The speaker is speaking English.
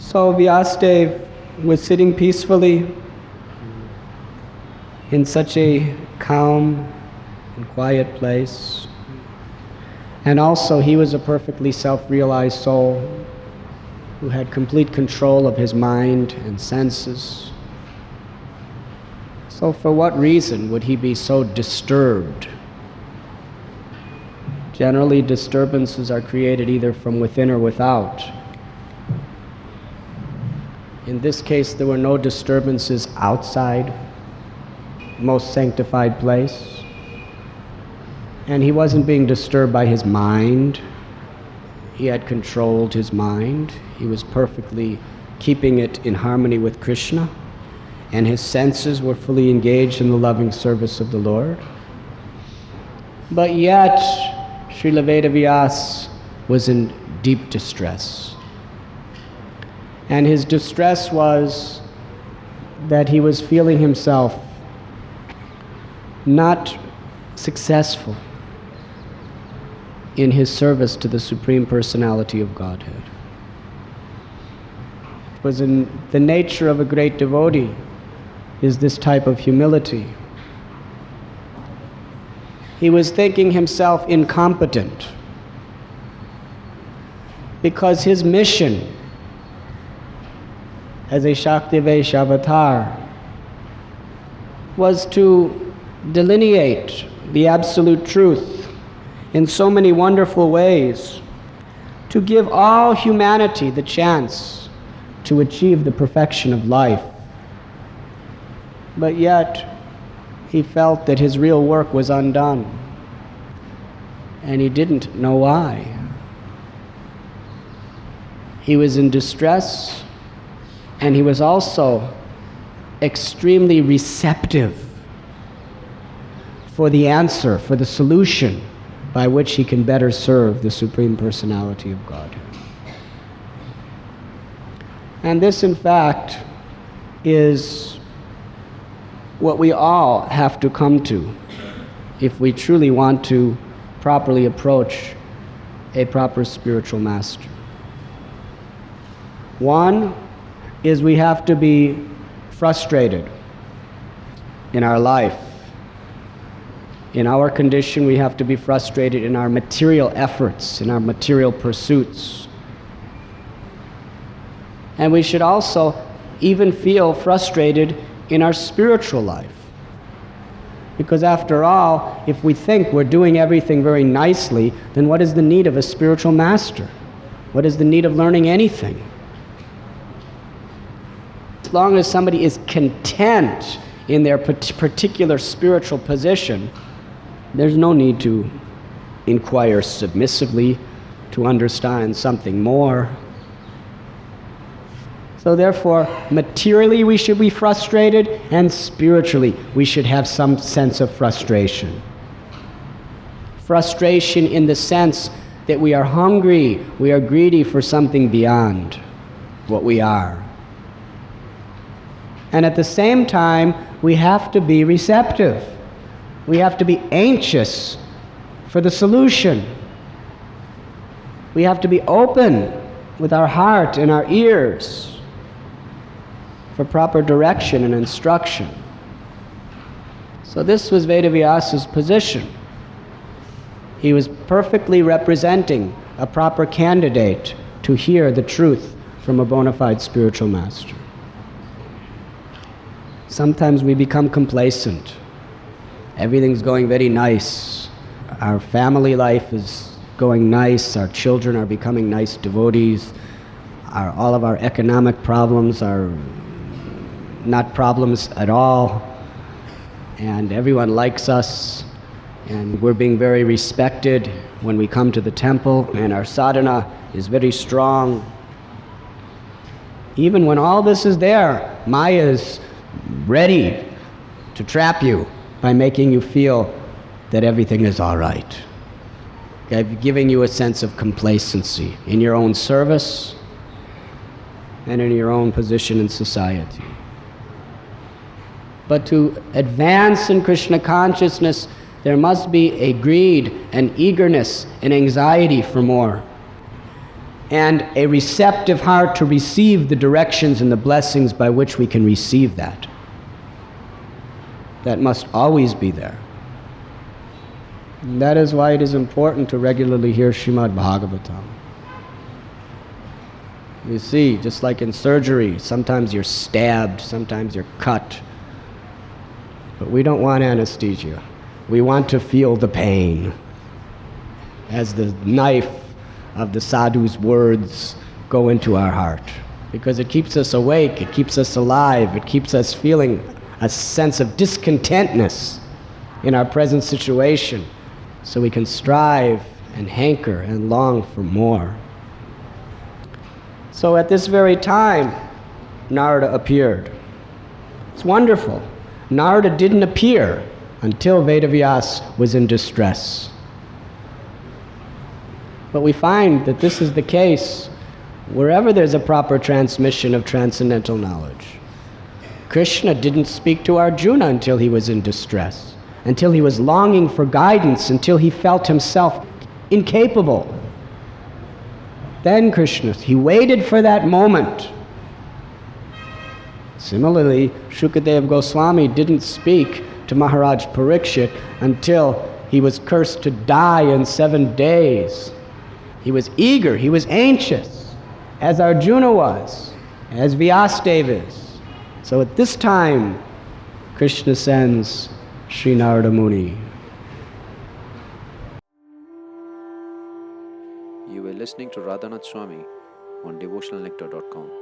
So Vyasadeva was sitting peacefully in such a calm and quiet place. And also he was a perfectly self-realized soul who had complete control of his mind and senses. So for what reason would he be so disturbed? Generally, disturbances are created either from within or without. In this case, there were no disturbances outside the most sanctified place. And he wasn't being disturbed by his mind. He had controlled his mind. He was perfectly keeping it in harmony with Krishna. And his senses were fully engaged in the loving service of the Lord. But yet, Srila Vedavyas was in deep distress. And his distress was that he was feeling himself not successful in his service to the Supreme Personality of Godhead. It was in the nature of a great devotee is this type of humility. He was thinking himself incompetent because his mission as a Shaktivesh avatar was to delineate the absolute truth in so many wonderful ways, to give all humanity the chance to achieve the perfection of life. But yet, he felt that his real work was undone, and he didn't know why. He was in distress, and he was also extremely receptive for the answer, for the solution by which he can better serve the Supreme Personality of Godhead. And this, in fact, is what we all have to come to if we truly want to properly approach a proper spiritual master. One is we have to be frustrated in our life. In our condition, we have to be frustrated in our material efforts, in our material pursuits. And we should also even feel frustrated in our spiritual life. Because after all, if we think we're doing everything very nicely, then what is the need of a spiritual master? What is the need of learning anything? As long as somebody is content in their particular spiritual position, there's no need to inquire submissively to understand something more. So therefore, materially we should be frustrated, and spiritually we should have some sense of frustration. Frustration in the sense that we are hungry, we are greedy for something beyond what we are. And at the same time, we have to be receptive. We have to be anxious for the solution. We have to be open with our heart and our ears for proper direction and instruction. So this was Vedavyasa's position. He was perfectly representing a proper candidate to hear the truth from a bona fide spiritual master. Sometimes we become complacent. Everything's going very nice. Our family life is going nice. Our children are becoming nice devotees. All of our economic problems are not problems at all, and everyone likes us, and we're being very respected when we come to the temple, and our sadhana is very strong. Even when all this is there, Maya is ready to trap you by making you feel that everything is all right, giving you a sense of complacency in your own service and in your own position in society. But to advance in Krishna consciousness, there must be a greed, an eagerness, an anxiety for more. and a receptive heart to receive the directions and the blessings by which we can receive that. That must always be there. And that is why it is important to regularly hear Srimad Bhagavatam. You see, just like in surgery, sometimes you're stabbed, sometimes you're cut. But we don't want anesthesia. We want to feel the pain as the knife of the sadhu's words go into our heart. Because it keeps us awake, it keeps us alive, it keeps us feeling a sense of discontentness in our present situation, so we can strive and hanker and long for more. So at this very time, Narada appeared. It's wonderful. Narada didn't appear until Vedavyas was in distress. But we find that this is the case wherever there's a proper transmission of transcendental knowledge. Krishna didn't speak to Arjuna until he was in distress, until he was longing for guidance, until he felt himself incapable. Then Krishna, he waited for that moment. Similarly, Shukadeva Goswami didn't speak to Maharaj Parikshit until he was cursed to die in 7 days. He was eager, he was anxious, as Arjuna was, as Vyasadeva is. So at this time, Krishna sends Sri Narada Muni. You were listening to Radhanath Swami on devotionalnectar.com.